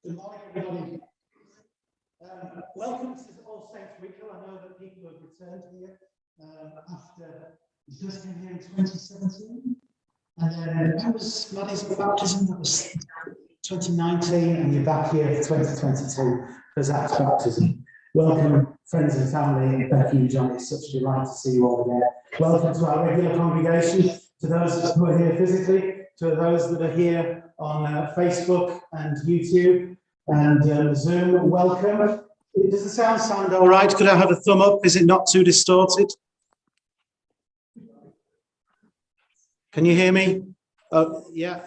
Good morning, everybody. Welcome to All Saints Ritual. I know that people have returned here after you first came here in 2017. And then that was Maddie's baptism, that was 2019, and you're back here for 2022 for Zach's baptism. Welcome, friends and family, Becky and John. It's such a delight to see you all again. Welcome to our regular congregation, to those who are here physically, to those that are here on Facebook and YouTube and Zoom. Welcome. Does the sound all right? Could I have a thumb up? Is it not too distorted? Can you hear me? Oh, yeah.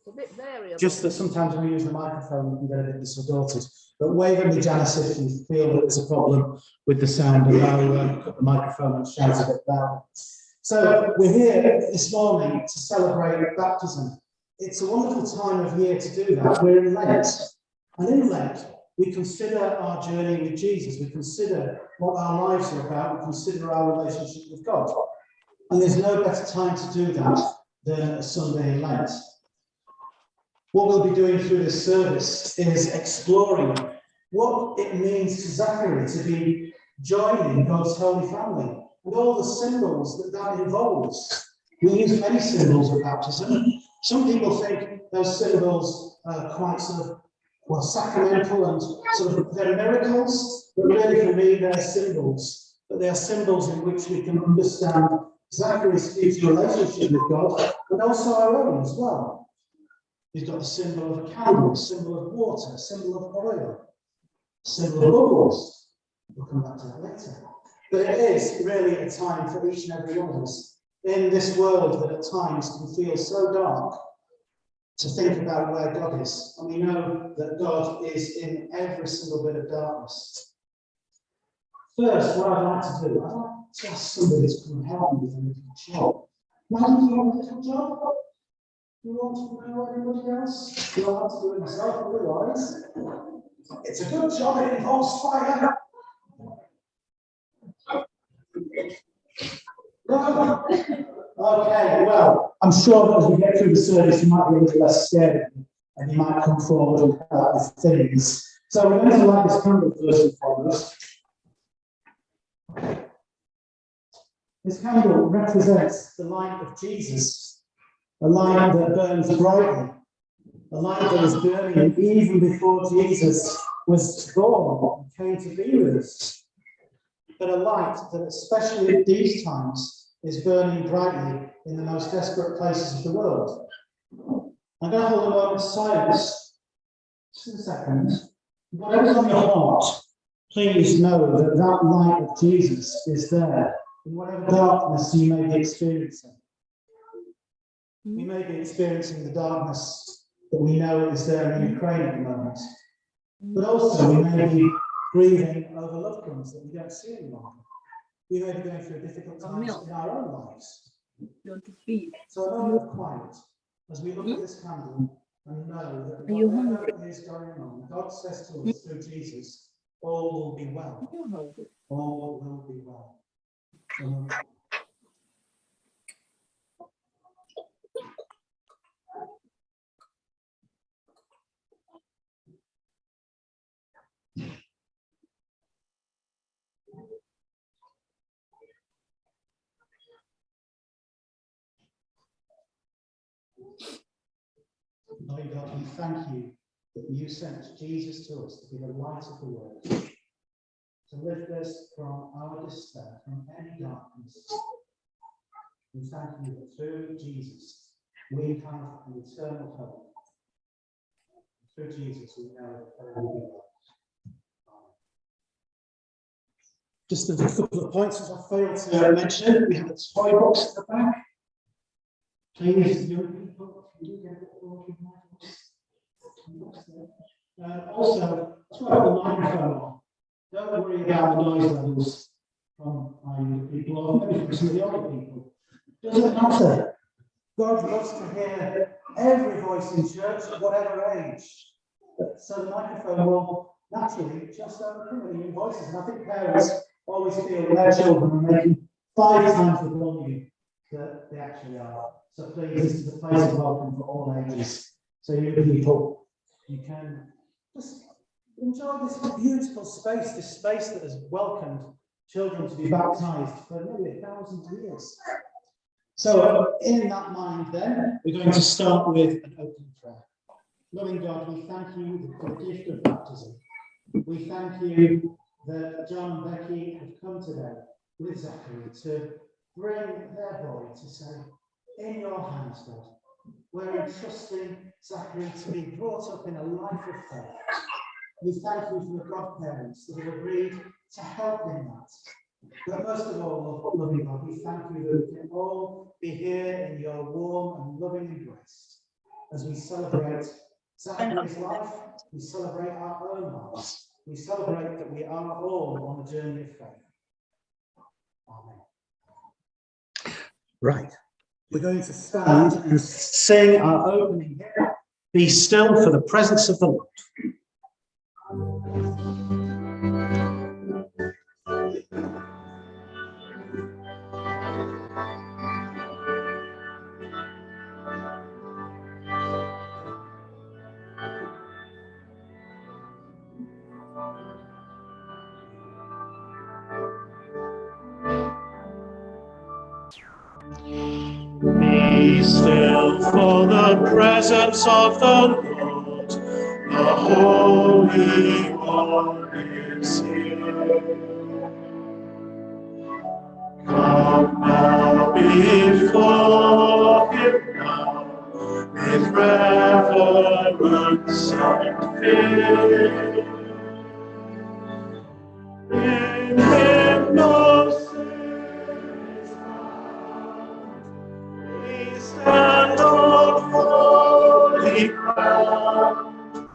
A bit variable. Just that sometimes when we use the microphone, we can get a bit distorted. But wave at me, Janice, if you feel that there's a problem with the sound, and I'll put the microphone and shout a bit louder. So we're here this morning to celebrate baptism. It's a wonderful time of year to do that. We're in Lent. And in Lent, we consider our journey with Jesus. We consider what our lives are about. We consider our relationship with God. And there's no better time to do that than a Sunday in Lent. What we'll be doing through this service is exploring what it means to Zachary to be joining God's holy family and all the symbols that that involves. We use many symbols of baptism. Some people think those symbols are quite sort of, well, sacramental and sort of they're miracles, but really for me they're symbols. But they are symbols in which we can understand Zachary's future relationship with God and also our own as well. We've got the symbol of a candle, a symbol of water, a symbol of oil, a symbol of bubbles. We'll come back to that later. But it is really a time for each and every one of us in this world that at times can feel so dark to think about where God is. And we know that God is in every single bit of darkness. First, what I'd like to do, I'd like to ask somebody to come and help me with a little job. Why do you want a little job? Do you want to know anybody else? Do you want to do it yourself otherwise? It's a good job, it involves fire. No. Okay, well, I'm sure that as we get through the service, you might be a little less scared and you might come forward and come out with things. So we're going to light this candle first and foremost. This candle represents the light of Jesus, a light that burns brightly, a light that was burning even before Jesus was born and came to be with us. But a light that, especially at these times, is burning brightly in the most desperate places of the world. I'm going to hold a moment's silence, just a second. Whatever's on your heart, please know that that light of Jesus is there in whatever darkness you may be experiencing. We may be experiencing the darkness that we know is there in Ukraine at the moment, but also we may be grieving over loved ones that we don't see any longer. We may be going through difficult times in our own lives. So a moment of quiet as we look at this candle and know that whatever is going on, God says to us through Jesus, all will be well. All will be well. Loving God, we thank you that you sent Jesus to us to be the light of the world, to lift us from our despair, from any darkness. We thank you that through Jesus we have an eternal hope. Through Jesus we know that all will be well. Just a couple of points as I failed to mention, we have a toy box at the back. Please, young people, can you get a bit more of my also, that's why I put the microphone on. Don't worry about the noise levels from younger people or maybe from some of the older people. Doesn't matter. God loves to hear every voice in church at whatever age. So the microphone will naturally just overcome any voices. And I think parents always feel their children are making 5 times the volume that they actually are. So please, this is a place of welcome for all ages. So you people, you can just enjoy this beautiful space, this space that has welcomed children to be baptized for nearly 1,000 years. So in that mind then, we're going to start with an opening prayer. Loving God, we thank you for the gift of baptism. We thank you that John and Becky have come today with Zachary to bring their boy to say, in your hands, God, we're entrusting Zachary to be brought up in a life of faith. We thank you for the godparents that have agreed to help in that. But most of all, loving God, we thank you that we can all be here in your warm and loving embrace as we celebrate Zachary's life, we celebrate our own lives, we celebrate that we are all on a journey of faith. Amen. Right. We're going to stand and sing our opening hymn, Be Still for the Presence of the Lord. Be still for the presence of the Lord, the Holy One is here. Come now before him now, with reverence and fear. In him no sin is found. We stand on holy ground.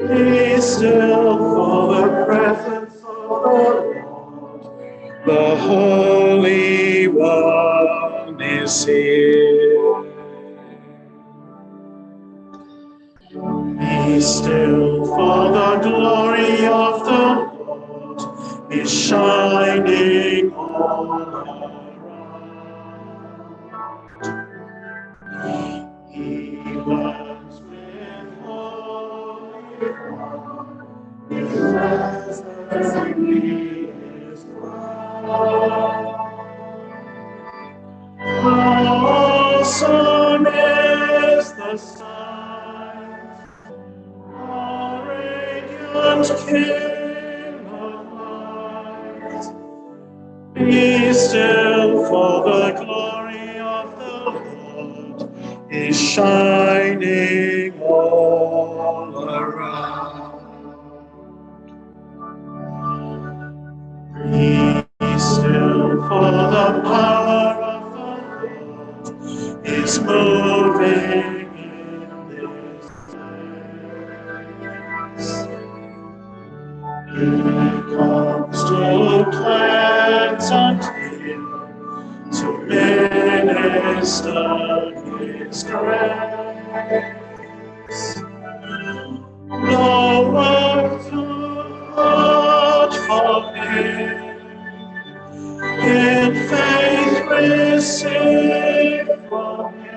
Be still for the presence of the Lord. The Holy One is here. Be still, for the glory of the Lord is shining all around. He loves with holy love, his presence he is proud. Awesome is the sight, our radiant King of light. Be still for the of the Lord is shining all around. Be still, for the power of the Lord is moving in this place. He comes to cleanse and heal, to minister His grace. No words too hard for Him. In faith receive from Him.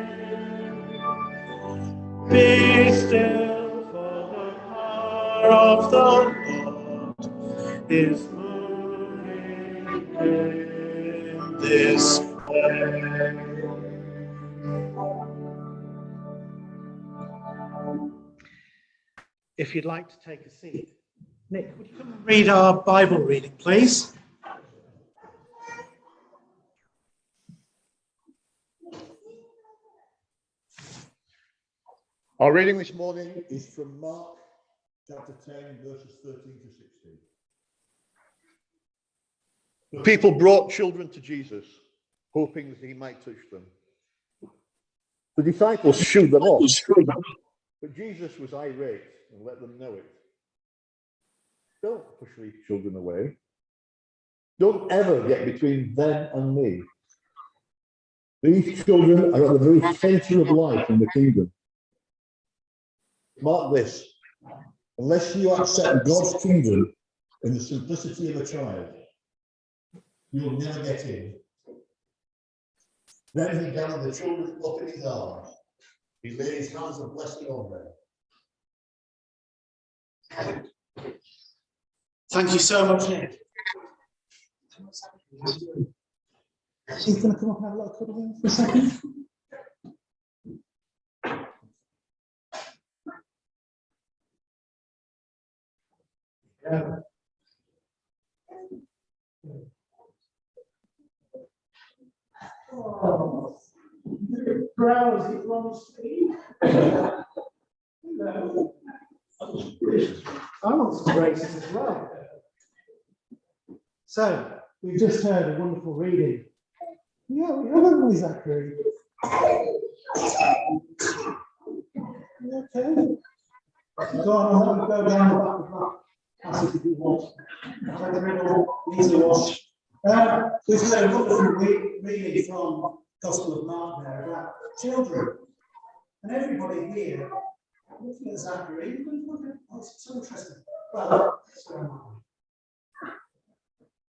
Be still, for the power of the Lord is moving in this place. If you'd like to take a seat. Nick, would you come and read our Bible reading, please? Our reading this morning is from Mark chapter 10, verses 13 to 16. The people brought children to Jesus, hoping that he might touch them. The disciples shooed them off, but Jesus was irate and let them know it. Don't push these children away. Don't ever get between them and me. These children are at the very center of life in the kingdom. Mark this: unless you accept God's kingdom in the simplicity of a child, you'll never get in. Then he gathered the children up in his arms. He laid his hands of blessing on them. Thank you so much, Nick. He's going to come up and have a little cuddle for a second. Yeah. Oh, browse it on speed. Hello. I want some braces as well. So, we've just heard a wonderful reading. Yeah, we haven't we, Zachary? Okay. Go on, go down the back of that passage if you want. Have a little easy wash. We've heard a wonderful reading from Gospel of Mark there about children. And everybody here, looking at Zachary, look at, oh, it's so interesting. Well,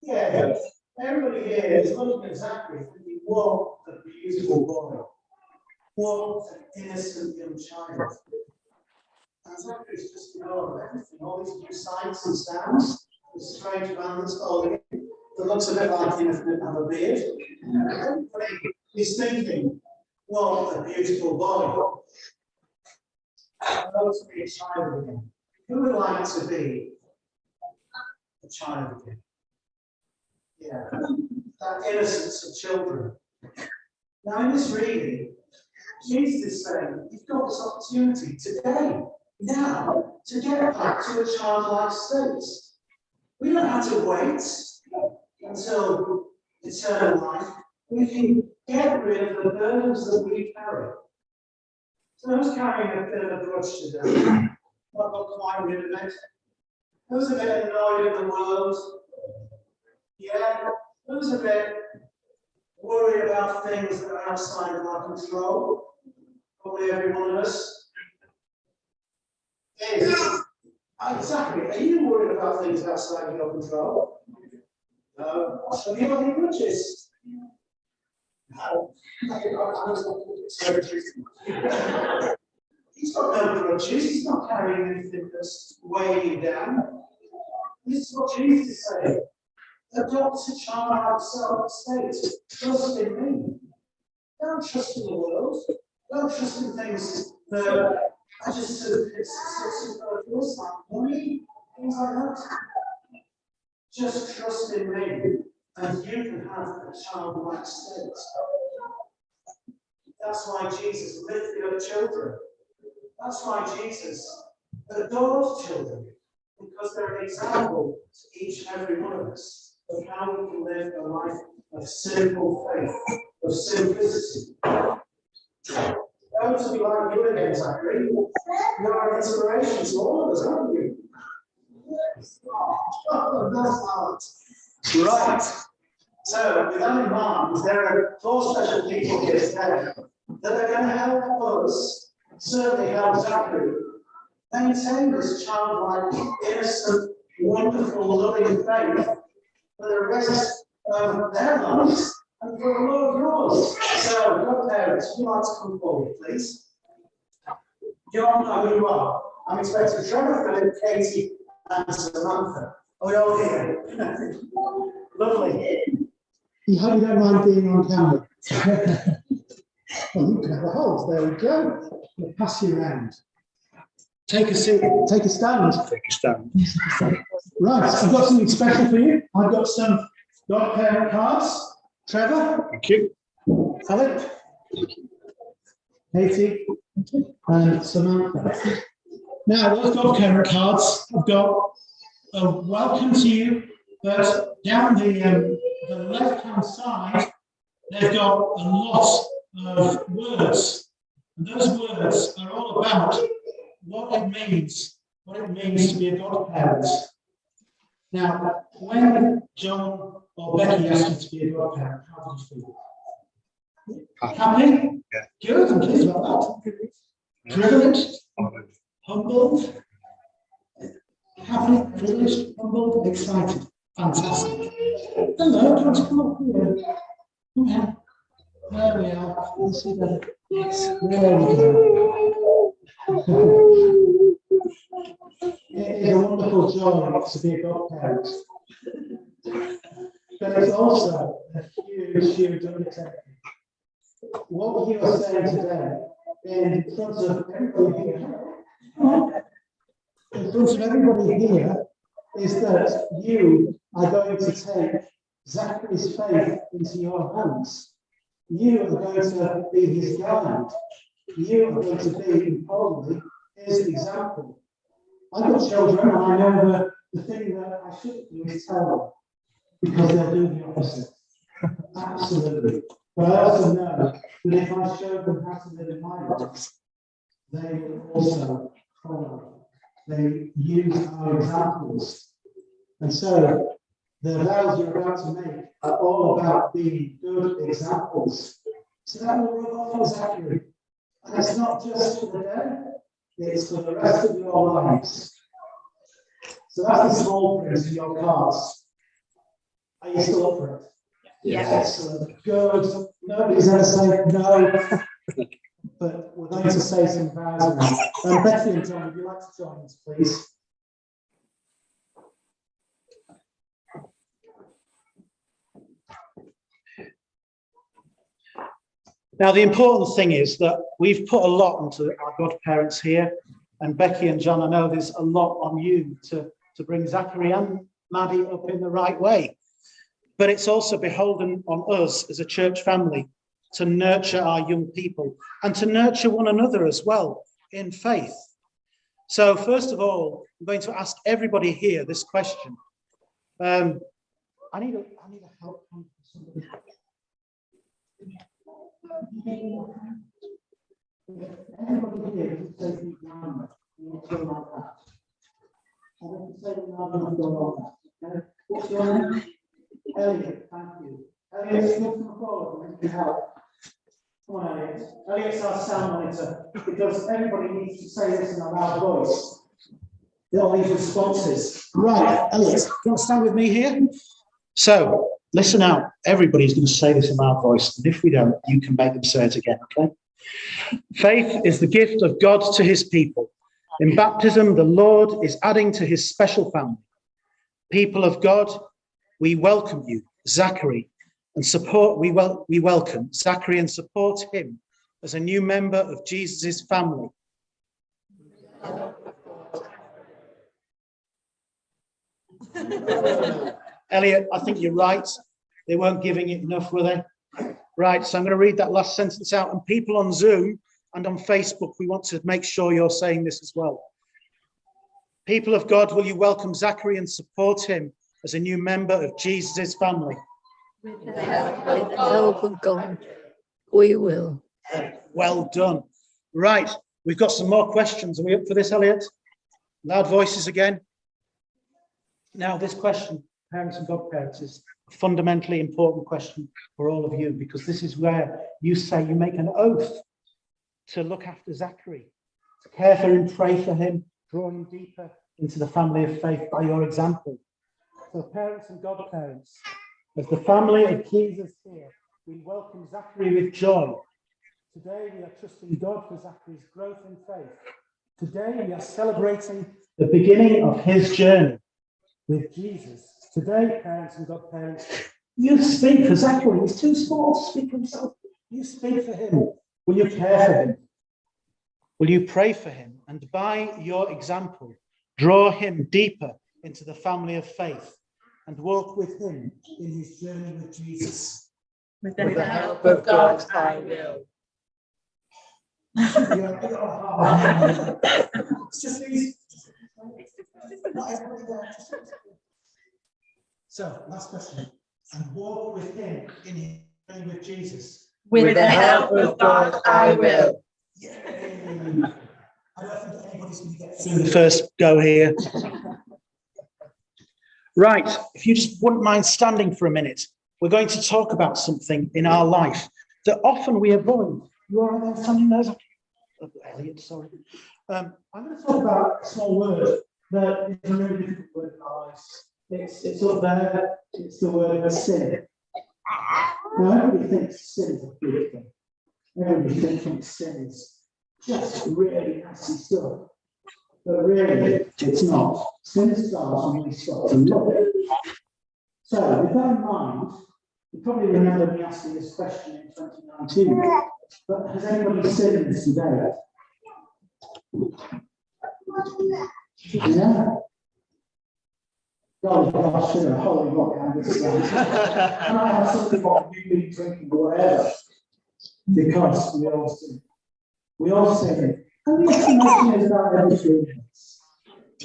yeah, everybody here is looking at Zachary thinking, what a beautiful boy. What an innocent young child. And Zachary's just in awe of everything, all these new sights and sounds, this strange man that's holding him, that looks a bit like him if he didn't have a beard. Everybody is thinking, what a beautiful boy. I'd love to be a child again. Who would like to be a child again? Yeah, that innocence of children. Now, in this reading, Jesus is saying, you've got this opportunity today, now, to get back to a childlike state. We don't have to wait until eternal life. We can get rid of the burdens that we carry. So who's carrying a bit of a grudge today? Not got quite rid of it. Who's a bit annoyed at the world? Yeah. Who's a bit worried about things that are outside of our control? Probably every one of us. Exactly. Are you worried about things outside of your control? No. Have you got any grudges? No. He's got no grudges. He's not carrying anything that's weighing him down. This is what Jesus is saying. Adopt a childlike state. Trust in me. Don't trust in the world. Don't trust in things that are just superfluous, like money, things like that. Just trust in me, and you can have a childlike state. That's why Jesus lifted up children. That's why Jesus adored children, because they're an example to each and every one of us of how we can live a life of simple faith, of simplicity. Those of you like you again, Zachary, you're an inspiration to all of us, aren't you? Oh, that's not. Right. So, with that in mind, there are 4 special people here today that are going to help us, certainly help Zachary, maintain this childlike, innocent, wonderful, loving faith for the rest of their lives and for the Lord yours. So, godparents, would you like to come forward, please? You all know who you are. I'm expecting Trevor, Philip, Katie, and Samantha. Are we all here? Lovely. You hope you don't mind being on camera. Well, you can have a hold. There we go. We'll pass you around. Take a seat. Take a stand. Take a stand. Right, I've got something special for you. I've got some godparent cards. Trevor. Thank you. Philip. Katie. And Samantha. Now, those godparent cards have got a welcome to you, but down the left-hand side, they've got a lot of words. And those words are all about what it means to be a godparent. Now, when John or Becky asked you to be a godparent, how did you feel? Happy? Yeah. Good, I'm pleased about that. Privileged? Humbled? Happy, privileged, humbled, excited. Fantastic. Hello, do you want to come up here? Come here. There we are. Let's see that. Yes. There we go. It is a wonderful joy to be a godparent. But it's also a huge, huge undertaking. What you are saying today in front of everybody here, is that you are going to take Zachary's faith into your hands. You are going to be his guide. You are going to be, importantly, his example. I've got children, and I know the thing that I shouldn't do is tell them, because they'll do the opposite. Absolutely. But I also know that if I show them how to live in my life, they will also follow. They use our examples. And so the vows you're about to make are all about being good examples. So that will rub off on Zachary. And it's not just for the day, it's for the rest of your lives. So that's the small print of your cards. Are you still up for it? Yes. Excellent. Good. Nobody's ever said no. But we're going to say some vows now. Becky and John, would you like to join us, please? Now, the important thing is that we've put a lot into our godparents here, and Becky and John, I know there's a lot on you to bring Zachary and Maddie up in the right way. But it's also beholden on us as a church family to nurture our young people and to nurture one another as well in faith. So first of all, I'm going to ask everybody here this question. I need a help from somebody. Everybody here can say the grammar. You go like that. I don't say the grammar and go like that. Okay? What's your name? Elliot, thank you. Elliot, come from forward and you can help. Come on, Elliot. Elliot's our sound monitor, because everybody needs to say this in a loud voice. All these responses. Right, Elliot, do you want to stand with me here? So, listen out. Everybody's going to say this in a loud voice, and if we don't, you can make them say it again, okay? Faith is the gift of God to his people. In baptism, the Lord is adding to his special family. People of God, we welcome you, Zachary, and we welcome Zachary and support him as a new member of Jesus' family. Elliot, I think you're right. They weren't giving it enough, were they? Right, so I'm going to read that last sentence out. And people on Zoom and on Facebook, we want to make sure you're saying this as well. People of God, will you welcome Zachary and support him as a new member of Jesus' family? With the help of God, we will. Well done. Right, we've got some more questions. Are we up for this, Elliot? Loud voices again. Now, this question, parents and godparents, is a fundamentally important question for all of you, because this is where you say you make an oath to look after Zachary, to care for him, pray for him, draw him deeper into the family of faith by your example. So parents and godparents, as the family of Jesus here, we welcome Zachary with joy. Today we are trusting God for Zachary's growth in faith. Today we are celebrating the beginning of his journey with Jesus. Today, parents and godparents, you speak for Zachary. He's too small to speak for himself. You speak for him. Will you care for him? Will you pray for him? And by your example, draw him deeper into the family of faith and walk with him in his journey with Jesus. With the help of God, I will. It's just easy. So, last question. And walk with him in his journey with Jesus. With the help of God, I will. Yay! I don't think anybody's going to get through the first go here. Right, if you just wouldn't mind standing for a minute, we're going to talk about something in our life that often we avoid. You all right there, standing there? Elliot, sorry. I'm going to talk about a small word that is a really difficult word in our lives. It's up there, it's the word sin. Now, everybody thinks sin is a good thing. Everybody thinks sin is just really nasty stuff. But really, it's not. Sin starts when we start to love it. So, with that in mind, you probably remember me asking this question in 2019. But has anybody sinned today? Yeah? God, gosh, holy rock, and this and I have something about you being drinking or whatever. Because we all sin. We all sin. And the explanation is about every 3 minutes.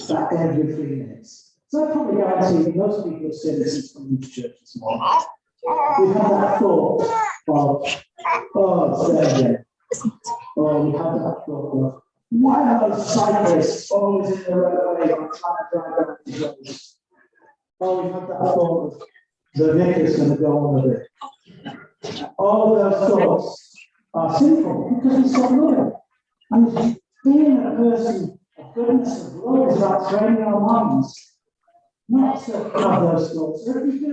About every 3 minutes. So I probably guarantee that most people have sinned since coming to church this morning. We've had that thought of, oh, it's there again. Or we had that thought of, why are those cyclists always in the roadway trying to drive down the road? Or we had that thought of, the vicar's going to go on with it. All of those thoughts are sinful because we stop loving. And being a person of goodness, of love, is about training our minds not to have those thoughts. So if we do,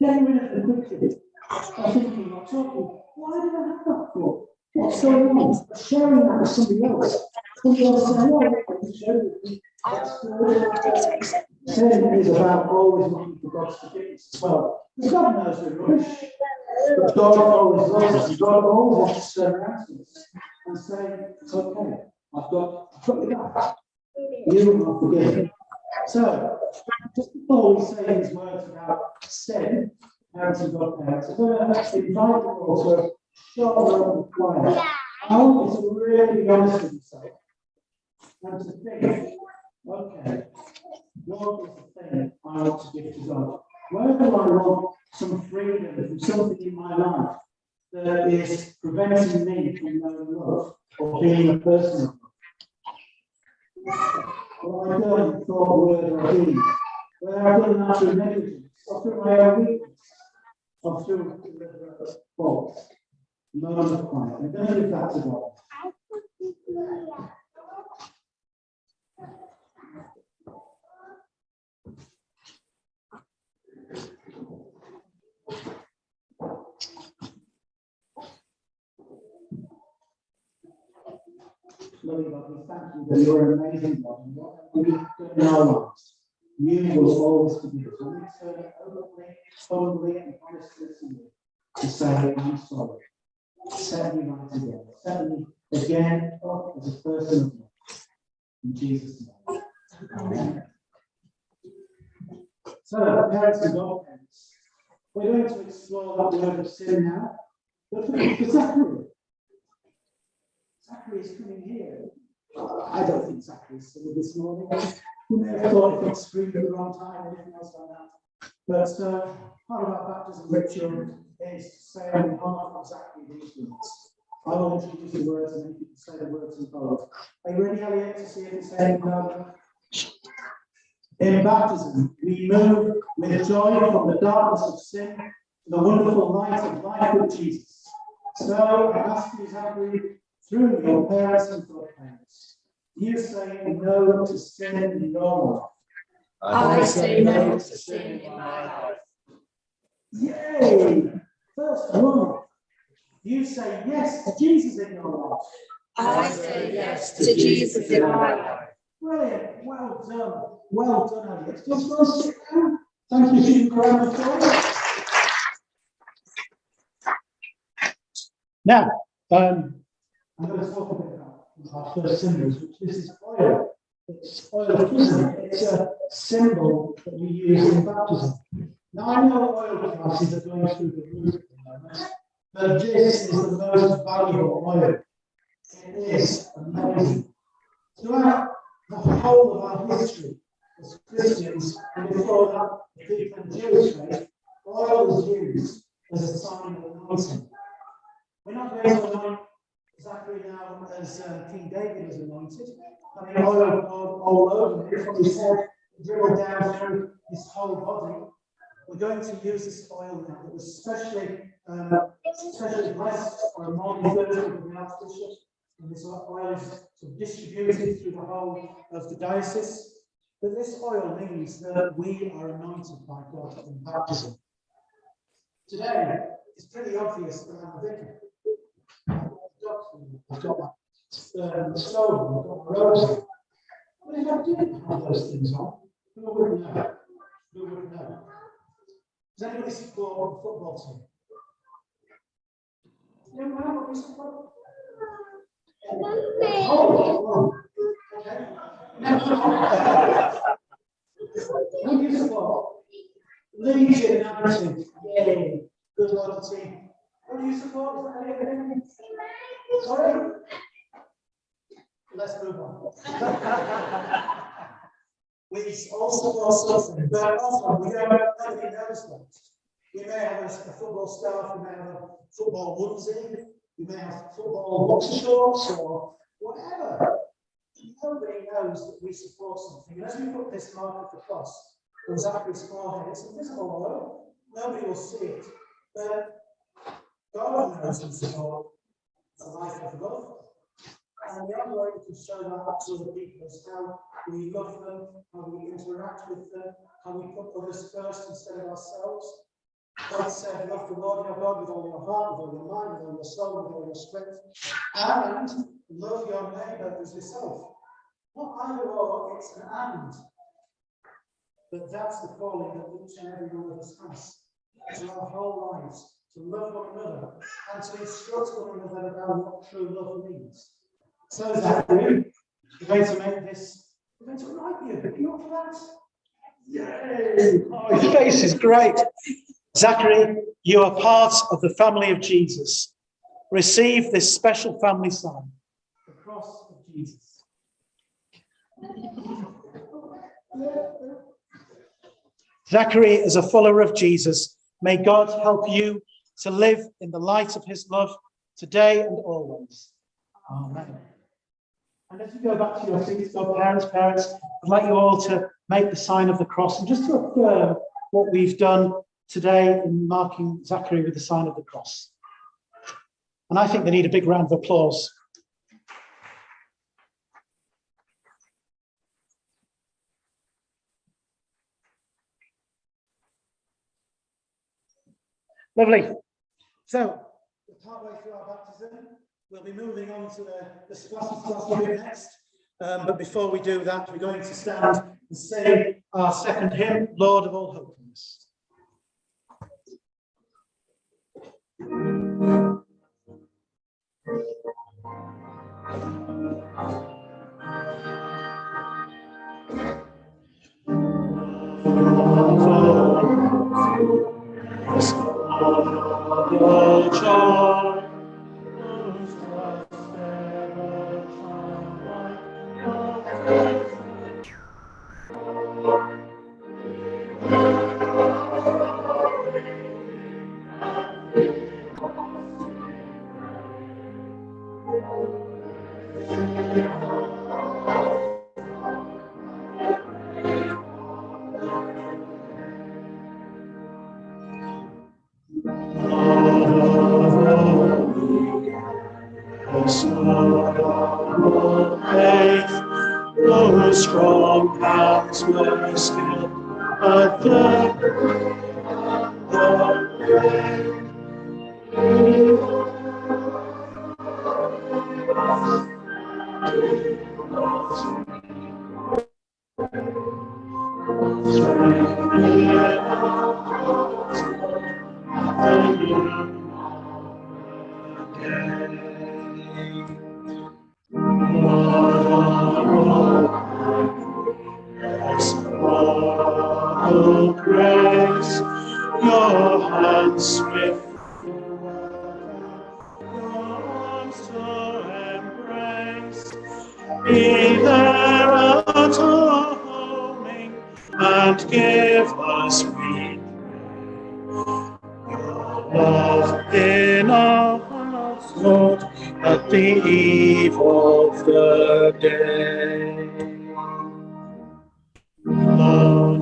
getting rid of them quickly, by thinking or talking, why did I have that thought? What's going on? Sharing that with somebody else. Somebody else saying, oh, I can share it with you. That's good. Sin is about always looking for God's forgiveness as well. Because God knows we're rubbish. But God always loves us. And God always wants to turn around to us and say, it's okay. I've got you back. You are forgiven. So, just before we say these words about sin, parents and godparents, I'm going to invite you all to a short moment of quiet. I want you to really be honest with yourself and to think, okay, what is the thing I want to give to God? Where do I want some freedom from something in my life that is preventing me from knowing love or being a person of love? What I've done, thought, word, or deed, whether I've done that through negligence, or through my own weakness, or through deliberate fault. Moment of quiet. I'm going to give that to God. Loving God, we thank you that you're an amazing God. And what we do in our lives, you will always forgive us. When we turn openly, humbly, and honestly to you, to say, I'm sorry. Set me right again. Set me again up as a person of love. In Jesus' name. Amen. So, parents and godparents, we're going to explore that word of sin now. But for Zachary, Zachary is coming here. I don't think Zachary is singing this morning. You may have thought it screamed at the wrong time or anything else like that. But part of our baptism ritual is to say on behalf of Zachary these words. I will introduce the words and then you can say the words in both. Are you ready, Elliot, to see if it's saying no? In baptism, we move with joy from the darkness of sin to the wonderful light of life with Jesus. So I ask you, Zachary, through your parents and godparents, you say no to sin in your life. I say no to sin in my life. Yay! First one. You say yes to Jesus in your life. I say yes to Jesus in my life. Brilliant. Well done. Well done, Elliot. Just want to sit down. Thank you for your applause. Now, I'm going to talk a bit about our first symbols, which this is oil. It's oil of chrism. It's a symbol that we use in baptism. Now, I know oil prices are going through the roof at the moment, but this is the most valuable oil. It is amazing. Throughout the whole of our history as Christians, and before that, the people in the Jewish faith, oil was used as a sign of anointing. We're not going to anoint Zachary now as King David was anointed. I mean, oil all over him, from his head, dribbled down through his whole body. We're going to use this oil now that was specially blessed for a morning Thursday with the Archbishop. And this oil is sort of distributed through the whole of the diocese. But this oil means that we are anointed by God in baptism. Today, it's pretty obvious that I'm a vicar. I've got my stone, I've got my rosary. But if I didn't have those things on, who wouldn't know? Who wouldn't know? Does anybody support the football team? You don't know what we support? Oh, okay. Who do you support? Legion and Everton. Yay. Good local team. Who do you support? Sorry? Let's move on. We all support something, but often we don't nobody knows that. We may have a football scarf, we may have a football onesie, we may have football boxer shorts or whatever. Nobody knows that we support something. And as we put this mark of the cross on Zachary's forehead, it's invisible, although nobody will see it. But God knows we support a life of love. And the only way we can show that to other people is how we love them, how we interact with them, how we put others first instead of ourselves. God said, love the Lord your God with all your heart, with all your mind, with all your soul, with all your strength, and love your neighbour as yourself. Not either or, it's an and. But that's the calling that each and every one of us has, to our whole lives, to love one another, and to instruct one another about what true love means. So, Zachary, we're going to make this, we're going to write you. Are you up for that? Yay! Oh, his face is great. Zachary, you are part of the family of Jesus. Receive this special family sign, the cross of Jesus. Zachary, as a follower of Jesus, may God help you to live in the light of his love today and always. Amen. And as you go back to your seats, parents, I'd like you all to make the sign of the cross and just to affirm what we've done today in marking Zachary with the sign of the cross. And I think they need a big round of applause. Lovely. So, we're partway through our baptism. We'll be moving on to the splashy bit next. But before we do that, we're going to stand and sing our second hymn, Lord of all Hopefulness. Your No strong hands were skilled at the Oh, grace, your hands with your arms to embrace. Be there at our homing and give us, we pray, your love in our hearts, Lord, at the eve of the day. Lord,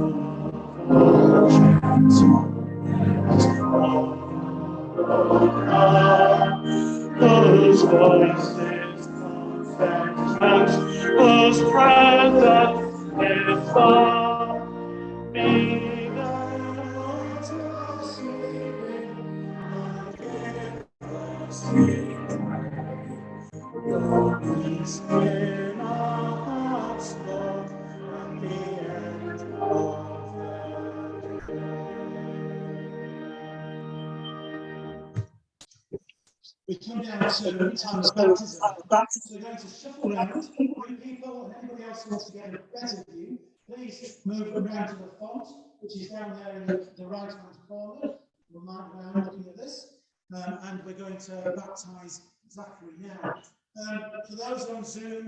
those voices confess, those prayers that live far, be there to see your peace in our hearts, Lord, at the end of the day. We come down to time of baptism. So we're going to shuffle around. Bring people and anybody else who wants to get a better view, please move them round to the font, which is down there in the right-hand corner. We'll mark around looking at this. And we're going to baptise Zachary now. For those on Zoom,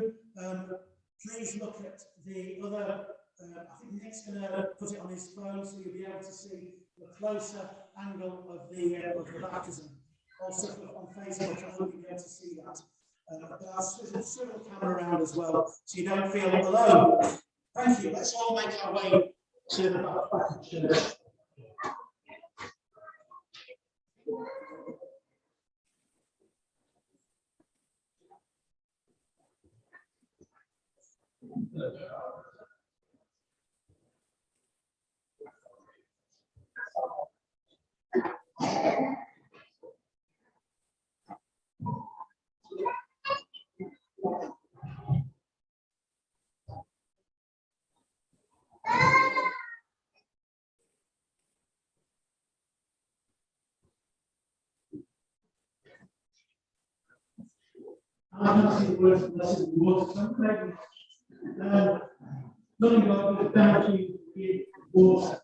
please look at the other, I think Nick's going to put it on his phone so you'll be able to see the closer angle of the baptism. Also on Facebook, I hope you'll be able to see that. But I'll swivel the camera around as well, so you don't feel alone. Thank you. Let's all make our way to the back of church. I'm not saying words of blessed water. Nothing but we thank you for water.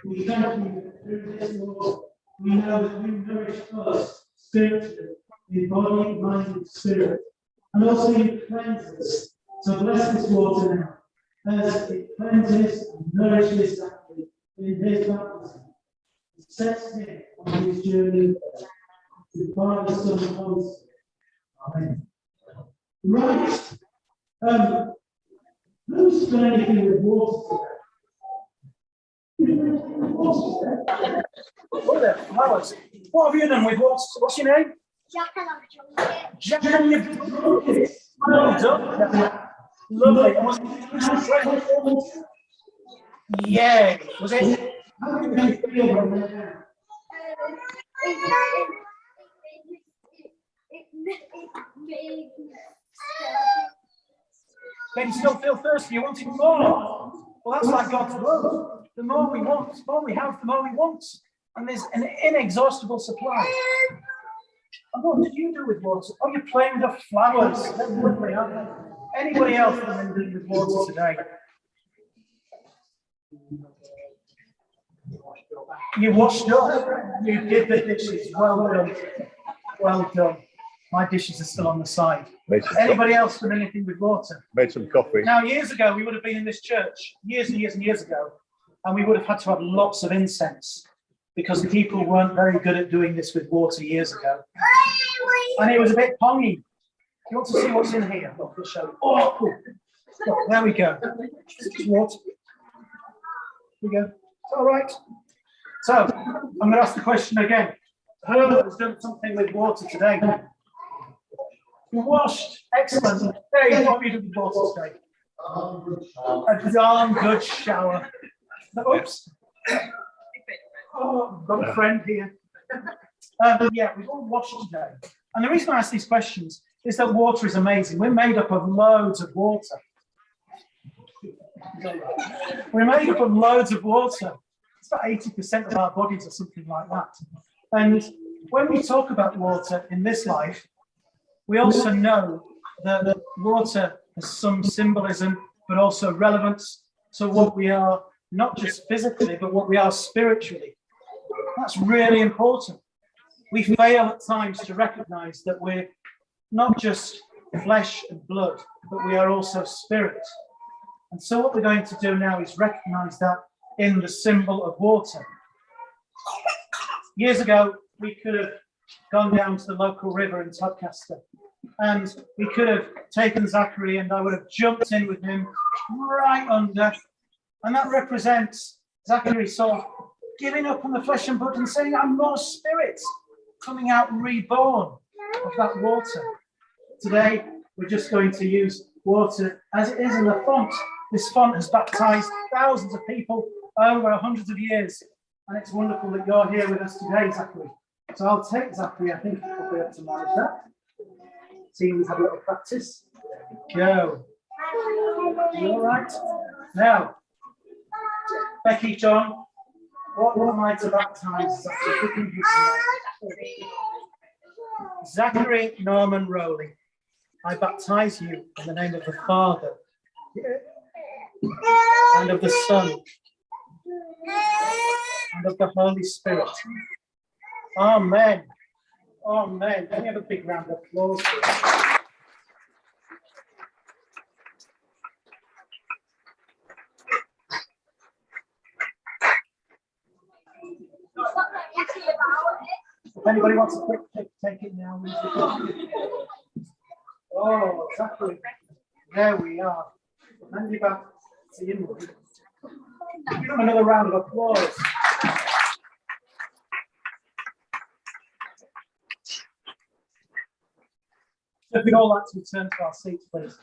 We thank you that through this water, we know that you nourish us spiritually, in body, mind, and spirit. And also you cleanse us. So bless this water now, as it cleanses and nourishes Zachary in his baptism. It sets him on his journey to find the Son of God. Amen. Right. Who's done anything with water today? Oh, there, flowers. What have you done with what's your name? Jack and I've Jack and you've drunk it. Well done. Lovely. Was it yeah. Was it? How do you feel when they're there? It made me Then you still feel thirsty. You wanted more. Well, that's like God's love. The more we want, the more we have, the more we want. And there's an inexhaustible supply. And what did you do with water? Oh, you're playing with the flowers. They're lovely, aren't they? Anybody else done anything with water today? You washed up. You did the dishes. Well done. Well done. My dishes are still on the side. Anybody else done anything with water? Made some coffee. Now, years ago, we would have been in this church, years and years and years ago, and we would have had to have lots of incense because people weren't very good at doing this with water years ago. And it was a bit pongy. You want to see what's in here? Look, we'll show you. Oh, cool. Look, there we go. Just water. Here we go. It's all right. So, I'm going to ask the question again. Herbert has done something with water today. You washed. Excellent. Dave, what have you done with water today? A darn good shower. Oops. Oh, I've got a friend here. Yeah, we've all washed today. And the reason I ask these questions is that water is amazing. We're made up of loads of water. We're made up of loads of water. It's about 80% of our bodies or something like that. And when we talk about water in this life, we also know that water has some symbolism, but also relevance to what we are, not just physically, but what we are spiritually. That's really important. We fail at times to recognize that we're not just flesh and blood, but we are also spirit. And so what we're going to do now is recognize that in the symbol of water. Years ago, we could have gone down to the local river in Todcaster, and we could have taken Zachary, and I would have jumped in with him right under. And that represents Zachary sort of giving up on the flesh and blood and saying, I'm more spirit, coming out reborn of that water. Today, we're just going to use water as it is in the font. This font has baptized thousands of people over hundreds of years. And it's wonderful that you're here with us today, Zachary. So I'll take Zachary. I think I'll be able to manage that. Teams have a little practice. Go. You all right? Now, Becky, John, what am I to baptize Zachary? Zachary Norman Rowley, I baptize you in the name of the Father and of the Son and of the Holy Spirit. Amen. Amen. Can we have a big round of applause for that? If anybody wants a quick pic, take it now. Oh, exactly. There we are. Hand you back to you. Give them another round of applause. If we'd all like to return to our seats, please.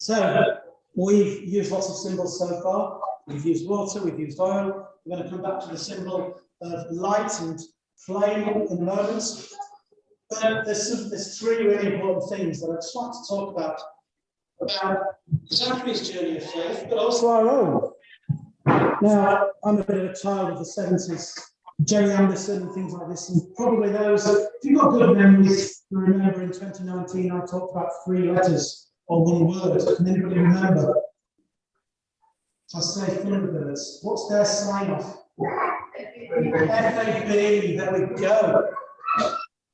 So we've used lots of symbols so far. We've used water, we've used oil. We're going to come back to the symbol of light and flame in moments. But there's three really important things that I'd just like to talk about Zachary's journey of faith, but also our own. Now, I'm a bit of a child of the 70s, Jerry Anderson and things like this, and probably those, if you've got good memories, you remember in 2019 I talked about 3 letters or 1 word. Can anybody remember? I say Thunderbirds. What's their sign off? FAB, there we go.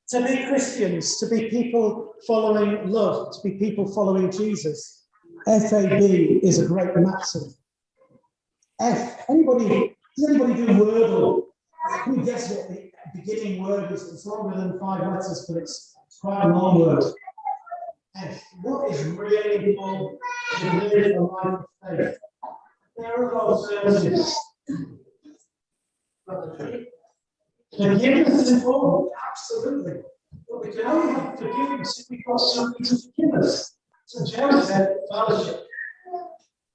To be Christians, to be people following love, to be people following Jesus, FAB is a great maxim. F, does anybody do Wordle? Who guess what the beginning word is? It's longer than 5 letters, but it's quite a long word. F, what is really important to live a life of faith? There are alternatives. Forgiveness is important, absolutely. But we can only have forgiveness if we've got something to forgive us. So Jerry said fellowship.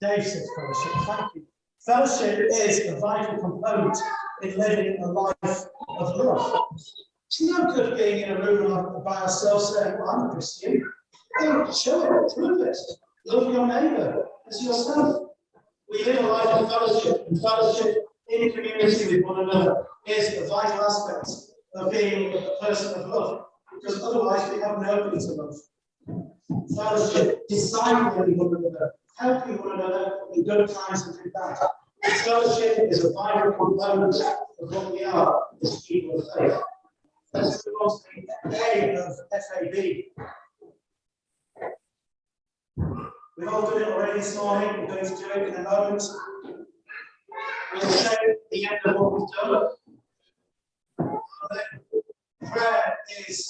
Dave said fellowship, thank you. Fellowship is a vital component in living a life of love. It's no good being in a room by ourselves saying, well, I'm a Christian. Hey, show it, prove it. Love your neighbour as yourself. We live a life of fellowship, and fellowship in community with one another is a vital aspect of being a person of love, because otherwise we have nobody to love. Fellowship, discipling one another, helping one another in good times and in bad. Fellowship is a vital component of what we are as people of faith. Let's move on to the A of FAB. We've all done it already this morning. We're going to do it in a moment. We'll say at the end of what we've done. Prayer is,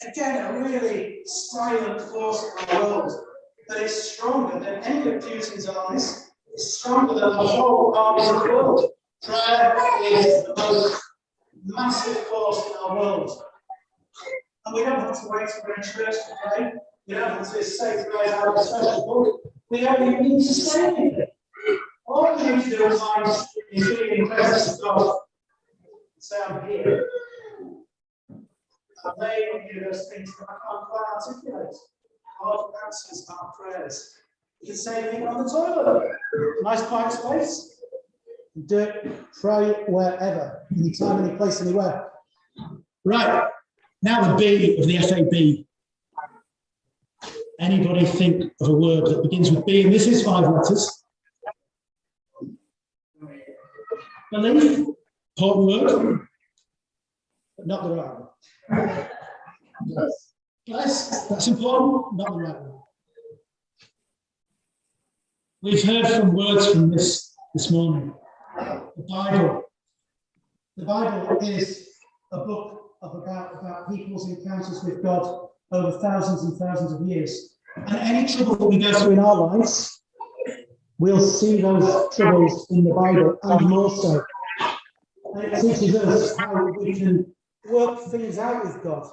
again, a really silent force in our world, but it's stronger than any of Putin's armies. It's stronger than the whole armies of the world. Prayer is the most massive force in our world. And we don't have to wait for a church to pray. We don't have to say prayers out of a special book. We only need to say anything. All we need to do at times is be in the presence of God. Say, I'm here. And they will do those things that I can't quite articulate. God answers our prayers. You can say anything on the toilet. Nice quiet space. Do it, pray wherever, anytime, any place, anywhere. Right, now the B of the FAB. Anybody think of a word that begins with B? And this is 5 letters. Belief, important word, but not the right one. Yes, that's important, not the right one. We've heard some words from this morning. The Bible. The Bible is a book about people's encounters with God over thousands and thousands of years. And any trouble that we go through in our lives, we'll see those troubles in the Bible, and more so. And it teaches us how we can work things out with God.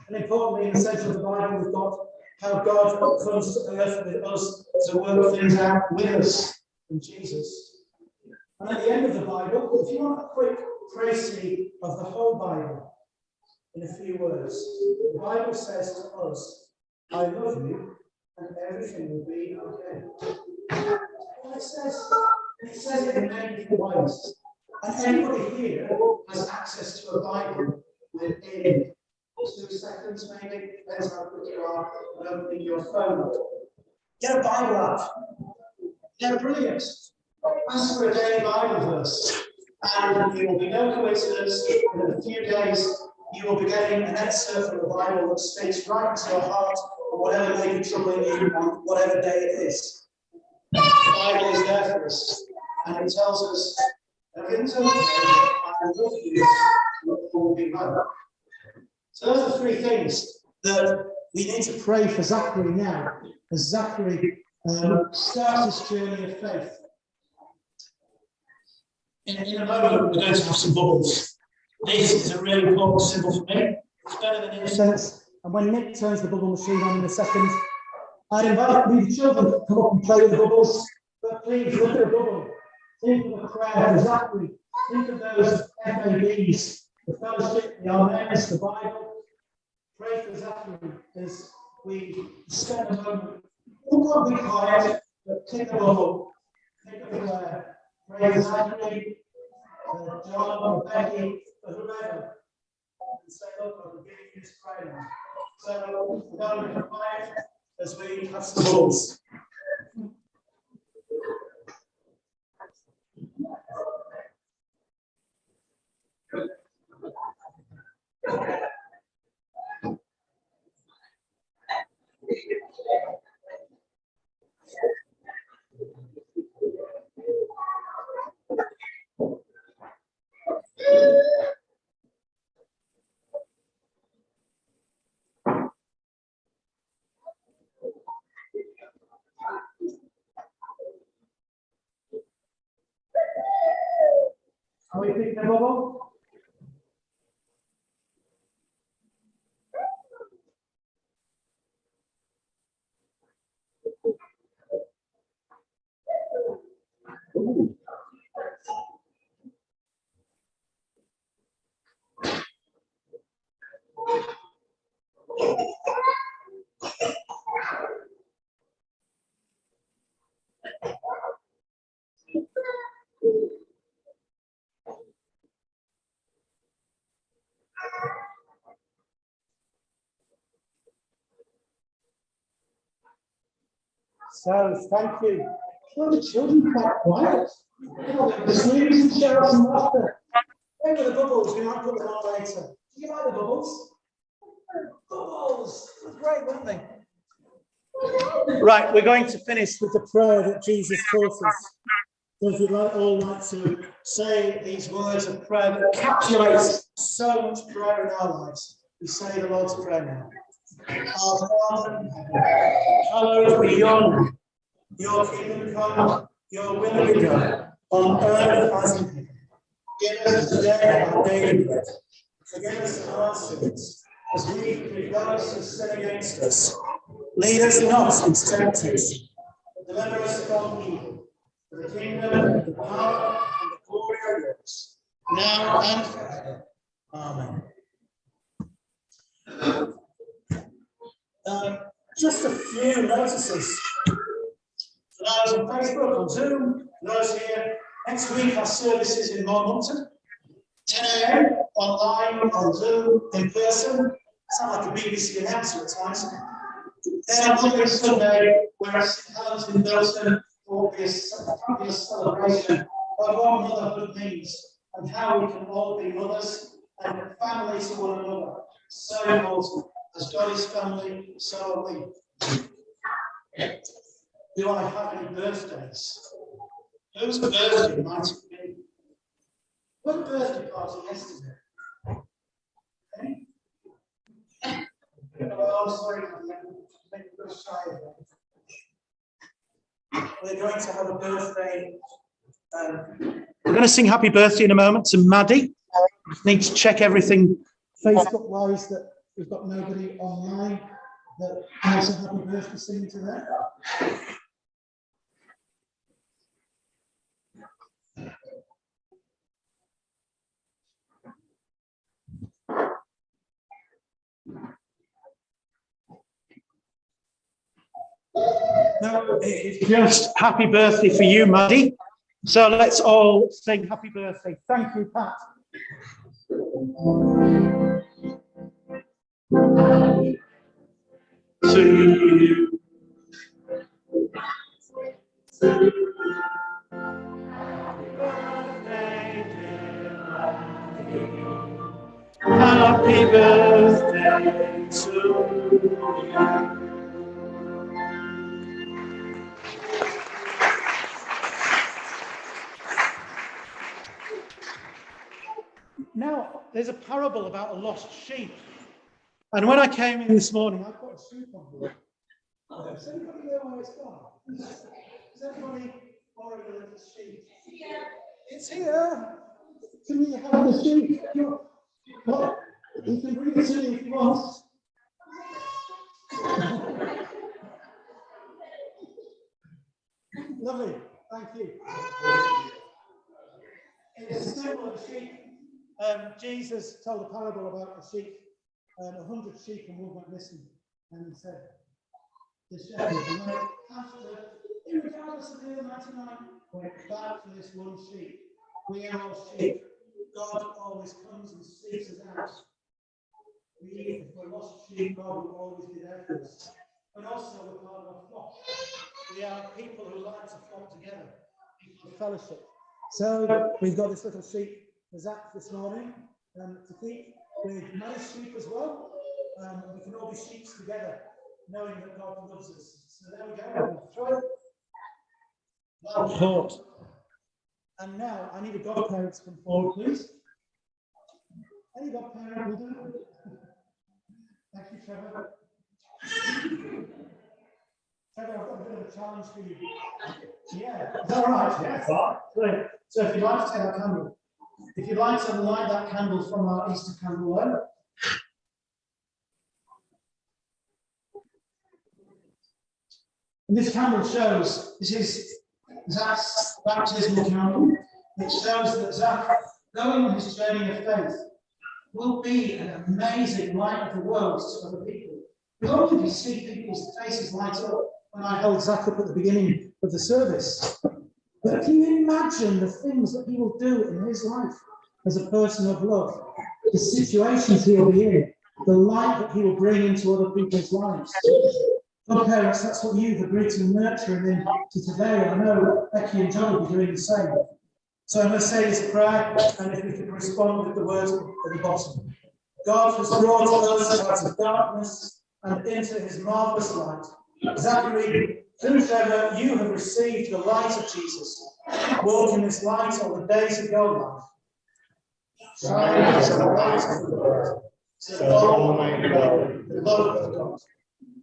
And importantly, in the centre of the Bible, we've got how God comes to earth with us to work things out with us in Jesus. And at the end of the Bible, if you want a quick précis of the whole Bible in a few words, the Bible says to us, I love you, and everything will be okay. Well, it says it in many different ways. And anybody here has access to a Bible within 2 seconds, maybe, depends how quick you are at opening your phone. Get a Bible app. They're brilliant. Ask for a daily Bible verse, and it will be no coincidence that in a few days you will be getting an excerpt from the Bible that speaks right to your heart or whatever may be troubling you on whatever day it is. The Bible is there for us, and it tells us everything's okay, I love you, and it will be well. So those are 3 things that we need to pray for Zachary now, as Zachary starts his journey of faith. In a moment, we're going to have some bubbles. This is a really important symbol for me. It's better than incense. And when Nick turns the bubble machine on in a second, I'd invite you, the children, to come up and play with the bubbles. But please, look at a bubble. Think of a prayer for Zachary. Think of those FABs, the fellowship, the Amen, the Bible. Pray for Zachary as we spend a moment. We'll not be quiet, but think of a bubble. Think of a prayer. Pray for Zachary, for John, or Becky, for whoever. And say, look, I'm giving you this prayer now. So we're going to be quiet as we have some bubbles. Are we picking a bubble? So, thank you. Well, the children are quite quiet. The screams and shouts and laughter. Where were the bubbles? We might put them on later. Do you like the bubbles? Bubbles! Great, weren't they? Right, we're going to finish with the prayer that Jesus taught us. So if you'd all like to say these words of prayer that encapsulates so much prayer in our lives, we say the Lord's Prayer now. Our Father in heaven, hallowed be your name. Your kingdom come, your will be done, on earth as in heaven. Give us today our daily bread. Forgive us our sins, as we forgive those who sin against us. Lead us not into temptation, but deliver us from evil. For the kingdom, the power, and the glory are yours, now and forever. Amen. Just a few notices. For those on Facebook, on Zoom, for those here, next week our services in Mormonton, 10 a.m. online, on Zoom, in person. Sound like a BBC announcer at times. Then on Monday and Sunday, we're at St. Helens in Milton. Will be a fabulous celebration of what motherhood means and how we can all be mothers and family to one another. So important. As God is family, so are we. Do I have any birthdays? Whose birthday might it be? What birthday party yesterday? Okay. Oh, sorry, make a little shy of that. We're going to have a birthday. We're going to sing happy birthday in a moment to Maddie. Need to check everything Facebook wise that we've got nobody online that has a happy birthday singing to them. No, it's just happy birthday for you, Maddie. So let's all sing happy birthday. Thank you, Pat. To you. Happy birthday to you. Now, there's a parable about a lost sheep. And when I came in this morning, I put a sheep on board. Does anybody know where it's gone? Does anybody borrow a little sheep? It's here. Can we have the sheep? What? You can bring it to me if you want. Lovely. Thank you. It's a symbol of a sheep. Jesus told a parable about a sheep, 100 sheep and one went missing, and he said, the shepherd went after, regardless of the 99, went back for this one sheep. We are all sheep. God always comes and seeks us out. If we're lost sheep, God will always be there for us. But also we're part of a flock. We are people who like to flock together, people of fellowship. So we've got this little sheep for Zach this morning to keep. We've managed sheep as well. We can all be sheep together, knowing that God loves us. So there we go. Throw it. Well caught. And now I need a godparent to come forward, please. Any godparent will do. Thank you, Trevor. Trevor, I've got a bit of a challenge for you. Yeah, is that all right? Yeah, fine. Great. So if you'd like to take that candle, if you'd like to light that candle from our Easter candle there. And this candle shows, this is Zach's baptismal candle. It shows that Zach, going on his journey of faith, will be an amazing light of the world to other people. Behold, you see people's faces light up when I held Zach up at the beginning of the service. But can you imagine the things that he will do in his life as a person of love? The situations he will be in, the light that he will bring into other people's lives. God, parents, that's what you've agreed to nurture him into today. I know Becky and John will be doing the same. So I'm going to say this prayer, and if we can respond with the words at the bottom. God has brought us out of darkness and into his marvellous light. Zachary, through Trevor, you have received the light of Jesus. Walk in this light all the days of your life. Shine as the light of the world, so that all may know the love of God.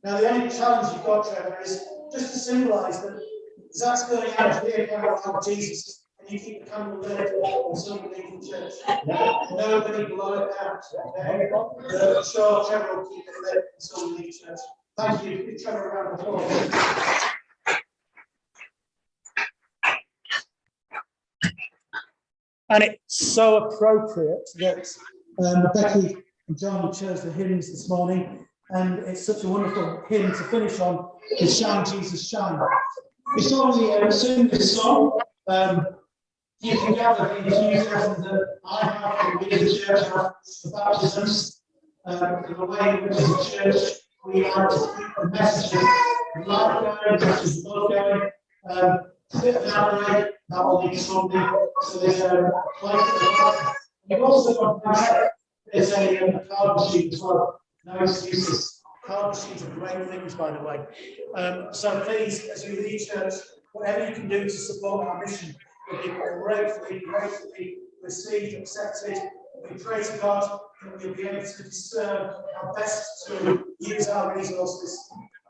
Now, the only challenge you've got, Trevor, is just to symbolise that Zach's going out here of Jesus, and you keep the candle lit until you leave the church. Nobody blow it out. Okay? I'm sure Trevor will keep it lit until we leave church. Thank you. Give Trevor a round of applause. And it's so appropriate that Becky and John chose the hymns this morning, and it's such a wonderful hymn to finish on, is Shine, Jesus, Shine. Before we sing this song, you can gather the enthusiasm that I have and we as a church have for baptisms, the way in which as a church we like to keep the message of life going, the message of love going. A bit of an break, that will be Sunday, so there's a place at the back. You've also got there's a card machine as well. No excuses. Card machines are great things, by the way. So please, as you leave church, whatever you can do to support our mission will be gratefully received, accepted. We pray to God that we'll be able to discern how best to use our resources.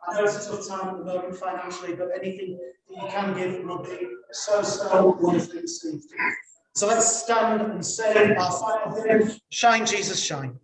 I know it's a tough time at the moment financially, but anything that you can give will be so wonderfully received. So let's stand and sing our final hymn, Shine, Jesus, Shine.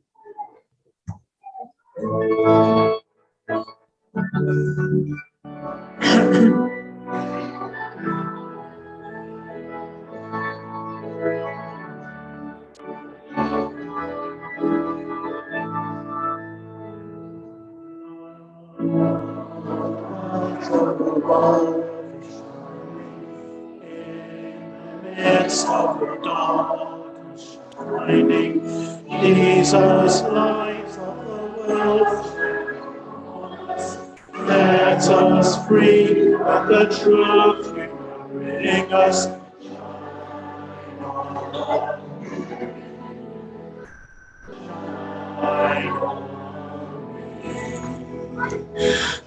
Midst of the darkness shining, Jesus, light of the world. Let us free, let the truth you bring us.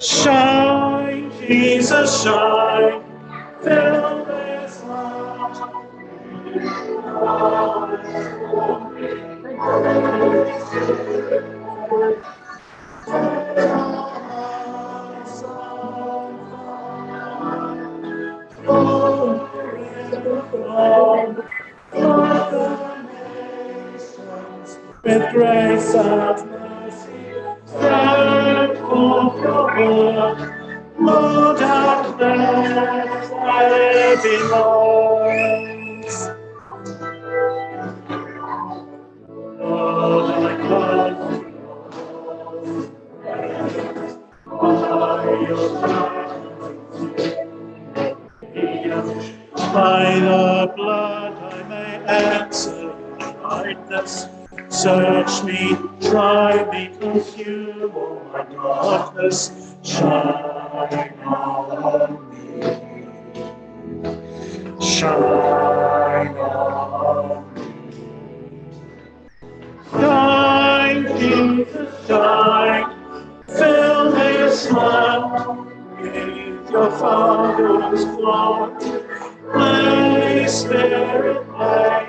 Shine, Jesus, shine, fill this light. With grace and mercy, send forth your word, Lord, and let there be light. Lord, I come by the blood I may answer kindness. Search me, try me, consume all my darkness. Shine on me. Shine on me. Shine, Jesus, shine. Fill this land with your Father's glory. Holy Spirit, place.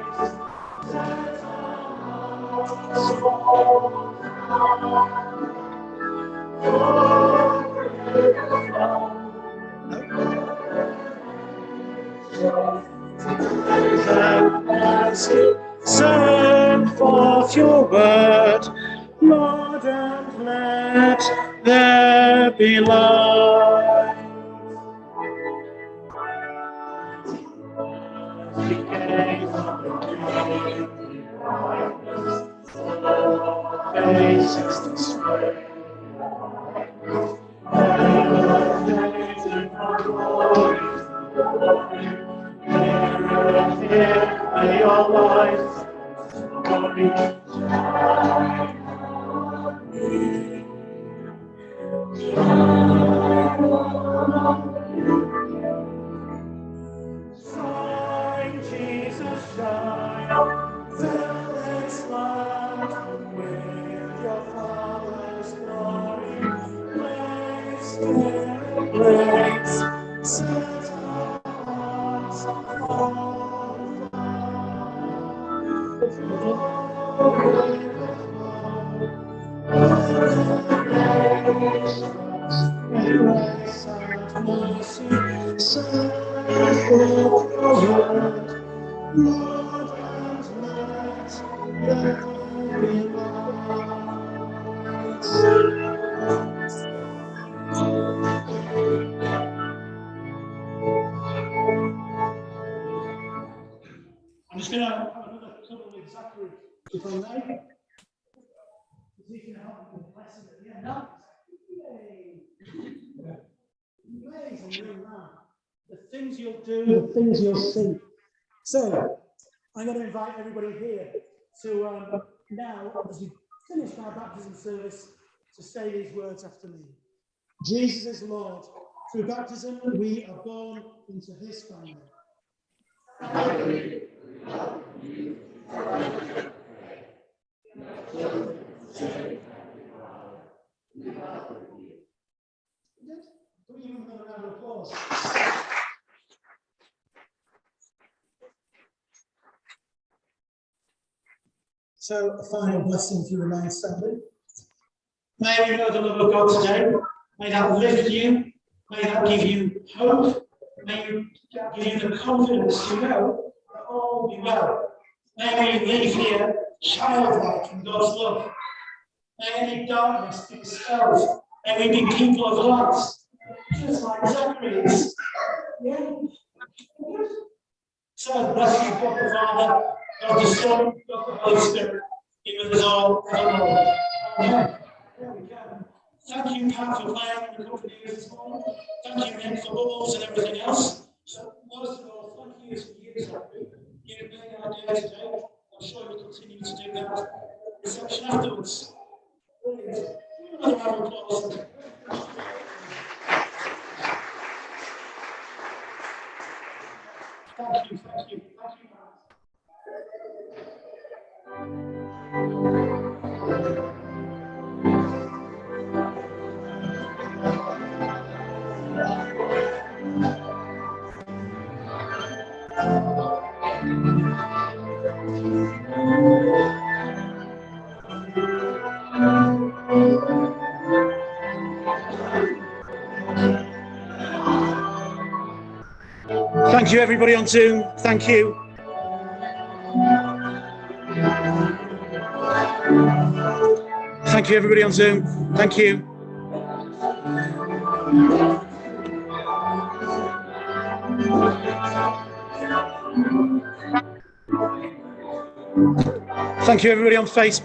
Send forth your word, Lord, and let there be light. We gaze on the faces display. I'm just going to have another couple with Zachary, if I may. He can help with the blessing at the end. No? Yay! Amazing, young man. The things you'll do, the things you'll see. So, I'm going to invite everybody here to now, as we finish our baptism service, to say these words after me. Jesus is Lord. Through baptism, we are born into his family. So, a final blessing if you remain standing. May you know the love of God today. May that lift you. May that give you hope. May you give you the confidence to know that all will be well. May we leave here childlike in God's love. May any darkness be dispelled. May we be people of light, just like Zachary is. Yeah. So, bless you, God the Father, God the Son, God the Holy Spirit, be with us all evermore. Amen. There we go. Thank you, Pat, for playing and accompanying us this morning. Thank you, Nick, for bubbles and everything else. So, most of all, thank you for years, Zachary. You've made our day today. I'm sure you'll continue to do that. Reception afterwards. Brilliant. Another round of applause. Thank you, thank you, thank you, Matt. Thank you, everybody on Zoom. Thank you. Thank you, everybody on Zoom. Thank you. Thank you, everybody on Facebook.